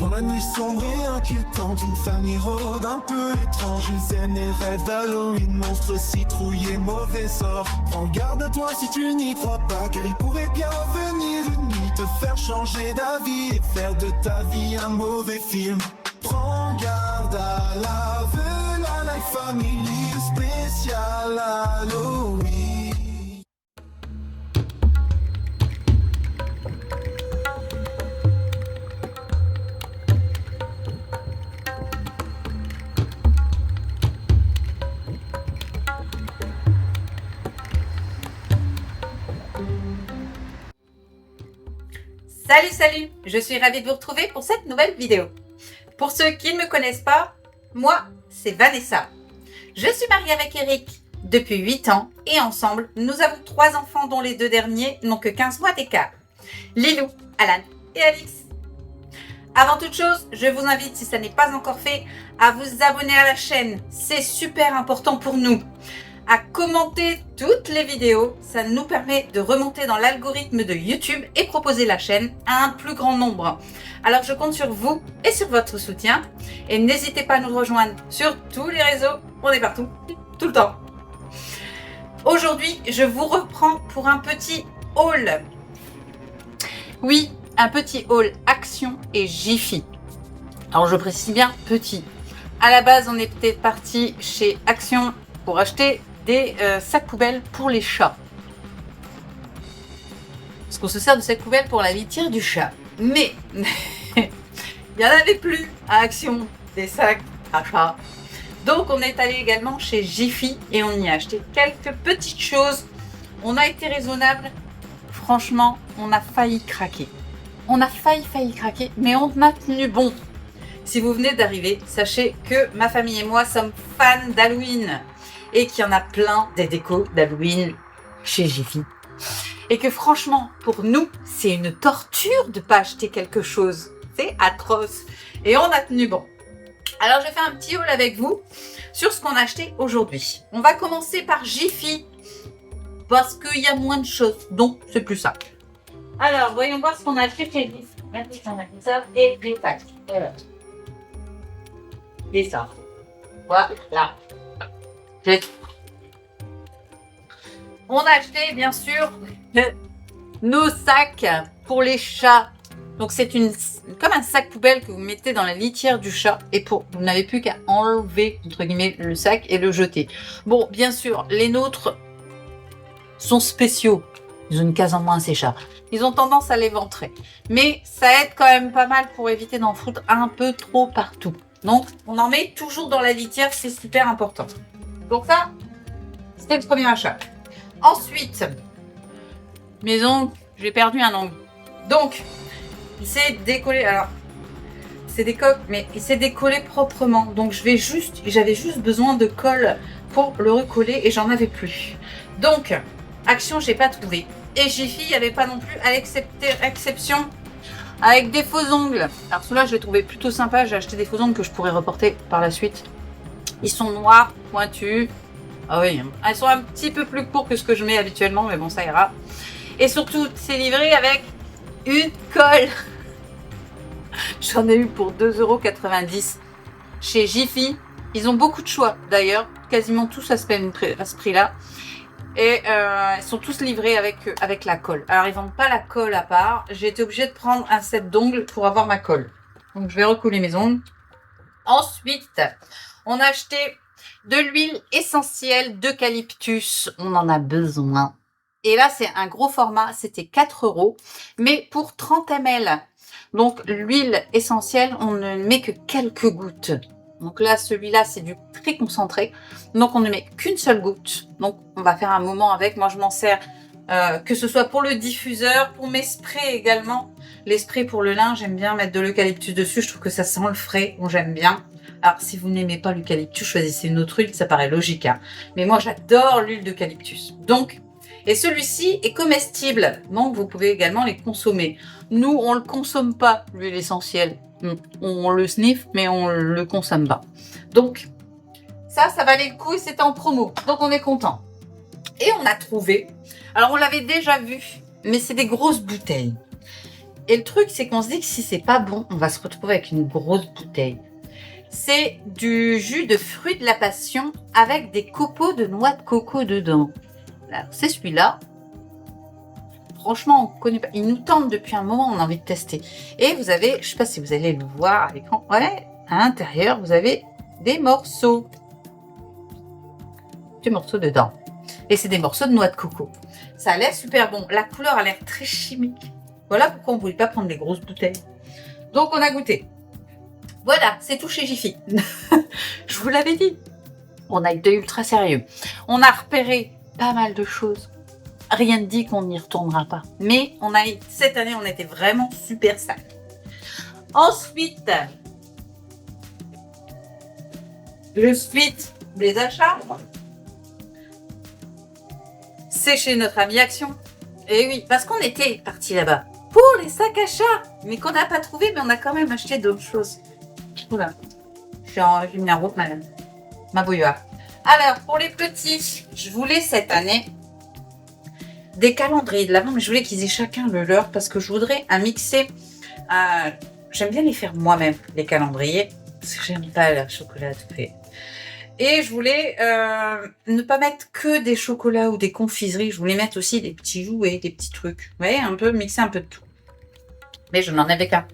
Dans la nuit sombre et inquiétante, une famille rôde un peu étrange. Ils aiment les rêves d'Halloween, monstres, citrouilles et mauvais sorts. Prends garde à toi si tu n'y crois pas, car il pourrait bien venir une nuit te faire changer d'avis et faire de ta vie un mauvais film. Prends garde à la vue, la Life Family spécial Halloween. Salut, je suis ravie de vous retrouver pour cette nouvelle vidéo. Pour ceux qui ne me connaissent pas, moi, c'est Vanessa. Je suis mariée avec Eric depuis 8 ans et ensemble, nous avons 3 enfants dont les 2 derniers n'ont que 15 mois d'écart. Lilou, Alan et Alix. Avant toute chose, je vous invite, si ça n'est pas encore fait, à vous abonner à la chaîne. C'est super important pour nous. À commenter toutes les vidéos, ça nous permet de remonter dans l'algorithme de YouTube et proposer la chaîne à un plus grand nombre. Alors je compte sur vous et sur votre soutien et n'hésitez pas à nous rejoindre sur tous les réseaux, on est partout, tout le temps. Aujourd'hui, je vous reprends pour un petit haul. Oui, un petit haul Action et Jiffy. Alors je précise bien petit. À la base, on était parti chez Action pour acheter des sacs poubelles pour les chats. Parce qu'on se sert de sacs poubelles pour la litière du chat. Mais il n'y en avait plus à Action des sacs à chat. Donc on est allé également chez Jiffy et on y a acheté quelques petites choses. On a été raisonnable. Franchement, on a failli craquer. On a failli craquer, mais on a tenu bon. Si vous venez d'arriver, sachez que ma famille et moi sommes fans d'Halloween. Et qu'il y en a plein des décos d'Halloween chez Jiffy. Et que franchement, pour nous, c'est une torture de ne pas acheter quelque chose. C'est atroce. Et on a tenu bon. Alors, je vais faire un petit haul avec vous sur ce qu'on a acheté aujourd'hui. On va commencer par Jiffy. Parce qu'il y a moins de choses. Donc, c'est plus simple. Alors, voyons voir ce qu'on a acheté chez Jiffy. Maintenant, on a fait ça et des sacs. Voilà. Et ça. Voilà. On a acheté bien sûr nos sacs pour les chats. Donc c'est comme un sac poubelle que vous mettez dans la litière du chat et vous n'avez plus qu'à enlever entre guillemets le sac et le jeter. Bon, bien sûr, les nôtres sont spéciaux. Ils ont une case en moins ces chats. Ils ont tendance à l'éventrer. Mais ça aide quand même pas mal pour éviter d'en foutre un peu trop partout. Donc on en met toujours dans la litière, c'est super important. Donc ça, c'était le premier achat. Ensuite, mes ongles, j'ai perdu un ongle. Donc, il s'est décollé. Alors, c'est des coques, mais il s'est décollé proprement. Donc, j'avais juste besoin de colle pour le recoller et j'en avais plus. Donc, Action, j'ai pas trouvé. Et Jiffy, il n'y avait pas non plus, à exception avec des faux ongles. Alors, ceux-là, je les trouvais plutôt sympas. J'ai acheté des faux ongles que je pourrais reporter par la suite. Ils sont noirs, pointus. Ah oui, ils sont un petit peu plus courts que ce que je mets habituellement, mais bon, ça ira. Et surtout, c'est livré avec une colle. J'en ai eu pour 2,90 € chez Jiffy. Ils ont beaucoup de choix d'ailleurs, quasiment tous à ce prix-là. Et ils sont tous livrés avec la colle. Alors, ils vendent pas la colle à part. J'ai été obligée de prendre un set d'ongles pour avoir ma colle. Donc, je vais recoller mes ongles. Ensuite, on a acheté de l'huile essentielle d'eucalyptus. On en a besoin. Et là, c'est un gros format. C'était 4 €. Mais pour 30 ml. Donc, l'huile essentielle, on ne met que quelques gouttes. Donc là, celui-là, c'est du très concentré. Donc, on ne met qu'une seule goutte. Donc, on va faire un moment avec. Moi, je m'en sers que ce soit pour le diffuseur, pour mes sprays également. Les sprays pour le linge, j'aime bien mettre de l'eucalyptus dessus. Je trouve que ça sent le frais. Bon, j'aime bien. Alors, si vous n'aimez pas l'eucalyptus, choisissez une autre huile, ça paraît logique. Hein. Mais moi, j'adore l'huile d'eucalyptus. Donc, et celui-ci est comestible. Donc, vous pouvez également les consommer. Nous, on ne le consomme pas, l'huile essentielle. On le sniffe, mais on ne le consomme pas. Donc, ça valait le coup et c'était en promo. Donc, on est content. Et on a trouvé. Alors, on l'avait déjà vu, mais c'est des grosses bouteilles. Et le truc, c'est qu'on se dit que si c'est pas bon, on va se retrouver avec une grosse bouteille. C'est du jus de fruits de la passion avec des copeaux de noix de coco dedans. Alors, c'est celui-là. Franchement, on connaît pas. Il nous tente depuis un moment, on a envie de tester. Et vous avez, je sais pas si vous allez le voir à l'écran, ouais, à l'intérieur, vous avez des morceaux. Des morceaux dedans. Et c'est des morceaux de noix de coco. Ça a l'air super bon. La couleur a l'air très chimique. Voilà pourquoi on ne voulait pas prendre des grosses bouteilles. Donc, on a goûté. Voilà, c'est tout chez Jiffy. Je vous l'avais dit. On a été ultra sérieux. On a repéré pas mal de choses. Rien ne dit qu'on n'y retournera pas. Mais cette année, on était vraiment super sale. Ensuite, le suite des achats. C'est chez notre ami Action. Et oui, parce qu'on était parti là-bas pour les sacs à chat, mais qu'on n'a pas trouvé, mais on a quand même acheté d'autres choses. Oula, j'ai mis en route ma bouilloire. Alors, pour les petits, je voulais cette année des calendriers de l'Avent, mais je voulais qu'ils aient chacun le leur parce que je voudrais un mixé. J'aime bien les faire moi-même, les calendriers, parce que j'aime pas le chocolat tout fait. Et je voulais ne pas mettre que des chocolats ou des confiseries. Je voulais mettre aussi des petits jouets, des petits trucs. Vous voyez, un peu mixer un peu de tout. Mais je n'en avais qu'un.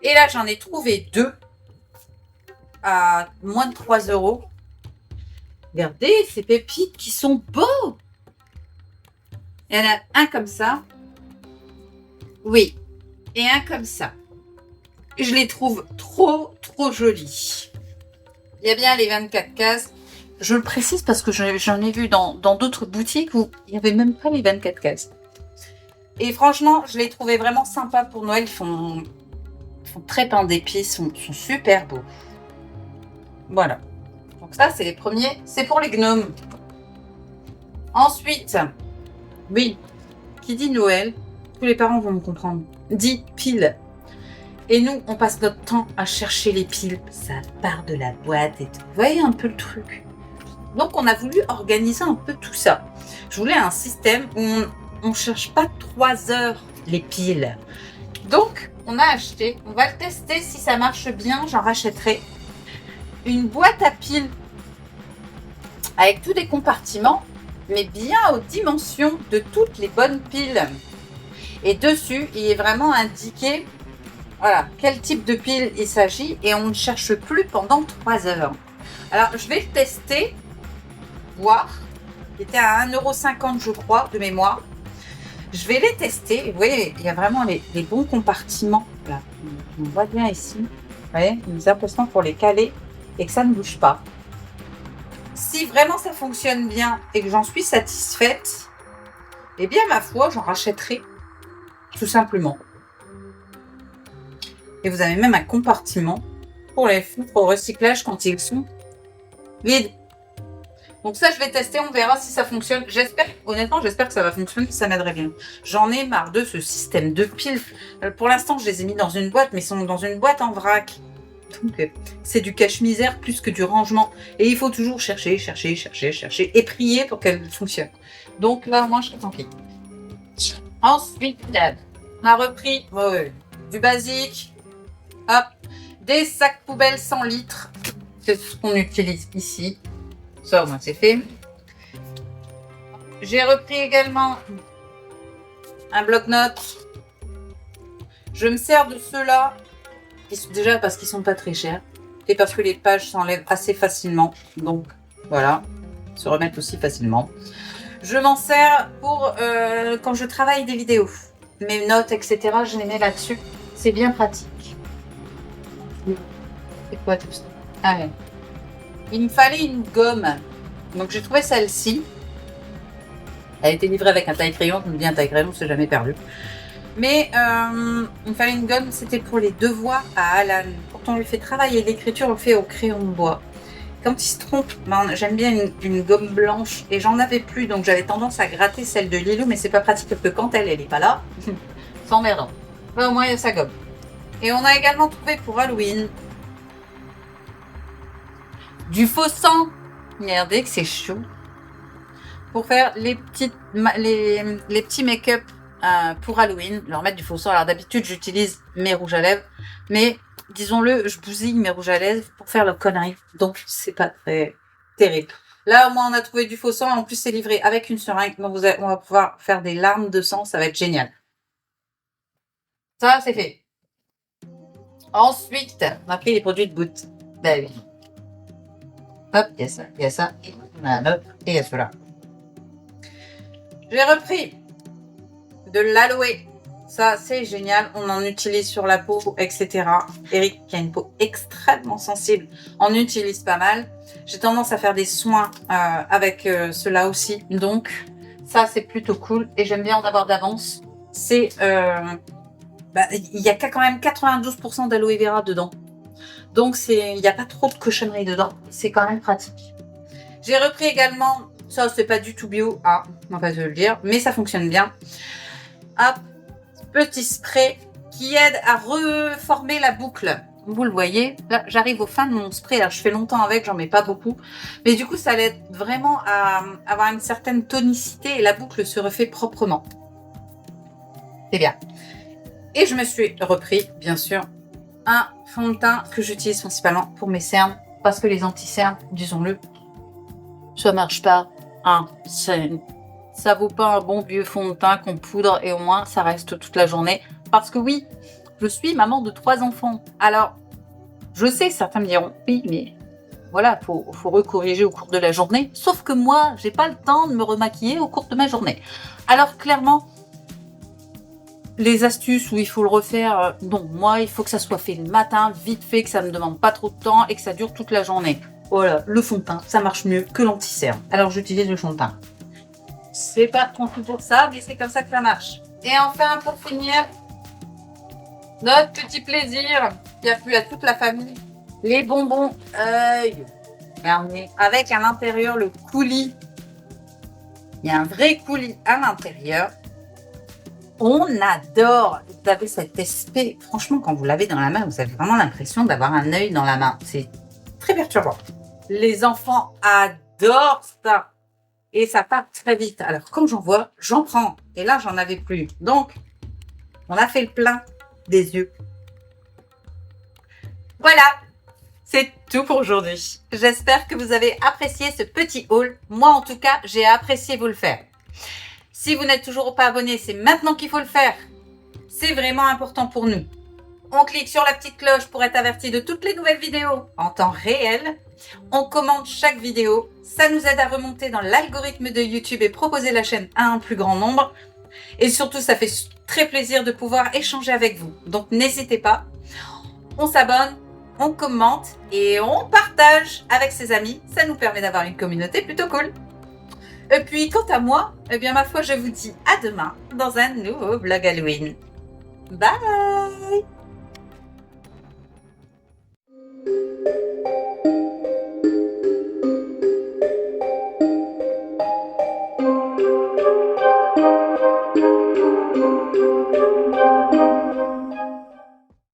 Et là, j'en ai trouvé 2 à moins de 3 €. Regardez ces pépites qui sont beaux. Il y en a un comme ça. Oui. Et un comme ça. Je les trouve trop jolis. Il y a bien les 24 cases. Je le précise parce que j'en ai vu dans d'autres boutiques où il n'y avait même pas les 24 cases. Et franchement, je les trouvais vraiment sympas pour Noël. Ils font très pain d'épices, sont super beaux. Voilà. Donc ça, c'est les premiers. C'est pour les gnomes. Ensuite, oui, qui dit Noël, tous les parents vont me comprendre, dit piles. Et nous, on passe notre temps à chercher les piles. Ça part de la boîte et tout. Vous voyez un peu le truc. Donc, on a voulu organiser un peu tout ça. Je voulais un système où on ne cherche pas 3 heures les piles. Donc, on a acheté, on va le tester. Si ça marche bien, j'en rachèterai une boîte à piles avec tous les compartiments, mais bien aux dimensions de toutes les bonnes piles. Et dessus, il est vraiment indiqué voilà, quel type de pile il s'agit et on ne cherche plus pendant 3 heures. Alors, je vais le tester, voir. Il était à 1,50 € je crois, de mémoire. Je vais les tester. Vous voyez, il y a vraiment les bons compartiments. Là, on voit bien ici. Vous voyez, il nous important pour les caler et que ça ne bouge pas. Si vraiment ça fonctionne bien et que j'en suis satisfaite, eh bien, ma foi, j'en rachèterai tout simplement. Et vous avez même un compartiment pour les filtres au recyclage quand ils sont vides. Donc ça, je vais tester, on verra si ça fonctionne. Honnêtement, j'espère que ça va fonctionner, que ça m'aiderait bien. J'en ai marre de ce système de piles. Pour l'instant, je les ai mis dans une boîte, mais ils sont dans une boîte en vrac. Donc, c'est du cache-misère plus que du rangement. Et il faut toujours chercher et prier pour qu'elle fonctionne. Donc là, moi, je serai tranquille. Ensuite, on a repris du basique. Hop, des sacs poubelles 100 litres. C'est ce qu'on utilise ici. Ça, au moins, c'est fait. J'ai repris également un bloc-notes. Je me sers de ceux-là. Déjà parce qu'ils sont pas très chers. Et parce que les pages s'enlèvent assez facilement. Donc, voilà. Se remettent aussi facilement. Je m'en sers pour quand je travaille des vidéos. Mes notes, etc. Je les mets là-dessus. C'est bien pratique. C'est quoi tout ça? Ah ouais. Il me fallait une gomme. Donc j'ai trouvé celle-ci. Elle a été livrée avec un taille-crayon. Je me dis un taille-crayon, c'est jamais perdu. Mais il me fallait une gomme. C'était pour les devoirs à Alan. Quand on lui fait travailler l'écriture, on le fait au crayon de bois. Quand il se trompe, j'aime bien une gomme blanche. Et j'en avais plus. Donc j'avais tendance à gratter celle de Lilou. Mais c'est pas pratique parce que quand elle est pas là, c'est emmerdant. Là, au moins, il y a sa gomme. Et on a également trouvé pour Halloween du faux sang. Regardez que c'est chaud. Pour faire les petits make-up pour Halloween, leur mettre du faux sang. Alors d'habitude, j'utilise mes rouges à lèvres, mais disons-le, je bousille mes rouges à lèvres pour faire le connerie. Donc, c'est pas très terrible. Là, au moins, on a trouvé du faux sang. En plus, c'est livré avec une seringue. Donc, on va pouvoir faire des larmes de sang. Ça va être génial. Ça, c'est fait. Ensuite, on a pris les produits de Boot. Ben oui. Hop, il y a ça, et on a un autre, et il y a cela. J'ai repris de l'aloe. Ça, c'est génial. On en utilise sur la peau, etc. Eric, qui a une peau extrêmement sensible, en utilise pas mal. J'ai tendance à faire des soins avec cela aussi. Donc, ça, c'est plutôt cool. Et j'aime bien en avoir d'avance. C'est... il y a quand même 92% d'aloe vera dedans. Donc, il n'y a pas trop de cochonneries dedans. C'est quand même pratique. J'ai repris également... Ça, c'est pas du tout bio. Ah, on va te le dire. Mais ça fonctionne bien. Hop. Petit spray qui aide à reformer la boucle. Vous le voyez, là j'arrive aux fins de mon spray, là je fais longtemps avec, j'en mets pas beaucoup, mais du coup ça l'aide vraiment à avoir une certaine tonicité et la boucle se refait proprement. C'est bien. Et je me suis repris, bien sûr, un fond de teint que j'utilise principalement pour mes cernes, parce que les anti-cernes, disons-le, ça marche pas. Hein, ça vaut pas un bon vieux fond de teint qu'on poudre et au moins ça reste toute la journée. Parce que oui, je suis maman de 3 enfants. Alors, je sais, certains me diront, oui, mais voilà, faut recorriger au cours de la journée. Sauf que moi, j'ai pas le temps de me remaquiller au cours de ma journée. Alors clairement, les astuces où il faut le refaire, non, moi, il faut que ça soit fait le matin, vite fait, que ça me demande pas trop de temps et que ça dure toute la journée. Voilà, le fond de teint, ça marche mieux que l'anti-cerne. Alors j'utilise le fond de teint. C'est pas trop pour ça, mais c'est comme ça que ça marche. Et enfin, pour finir, notre petit plaisir qui a plu à toute la famille, les bonbons Regardez, avec à l'intérieur le coulis. Il y a un vrai coulis à l'intérieur. On adore. Vous avez cet aspect, franchement, quand vous l'avez dans la main, vous avez vraiment l'impression d'avoir un œil dans la main. C'est très perturbant. Les enfants adorent ça. Et ça part très vite. Alors, comme j'en vois, j'en prends. Et là, j'en avais plus. Donc, on a fait le plein des yeux. Voilà, c'est tout pour aujourd'hui. J'espère que vous avez apprécié ce petit haul. Moi, en tout cas, j'ai apprécié vous le faire. Si vous n'êtes toujours pas abonné, c'est maintenant qu'il faut le faire. C'est vraiment important pour nous. On clique sur la petite cloche pour être averti de toutes les nouvelles vidéos en temps réel. On commente chaque vidéo. Ça nous aide à remonter dans l'algorithme de YouTube et proposer la chaîne à un plus grand nombre. Et surtout, ça fait très plaisir de pouvoir échanger avec vous. Donc, n'hésitez pas. On s'abonne, on commente et on partage avec ses amis. Ça nous permet d'avoir une communauté plutôt cool. Et puis, quant à moi, eh bien, ma foi, je vous dis à demain dans un nouveau vlog Halloween. Bye!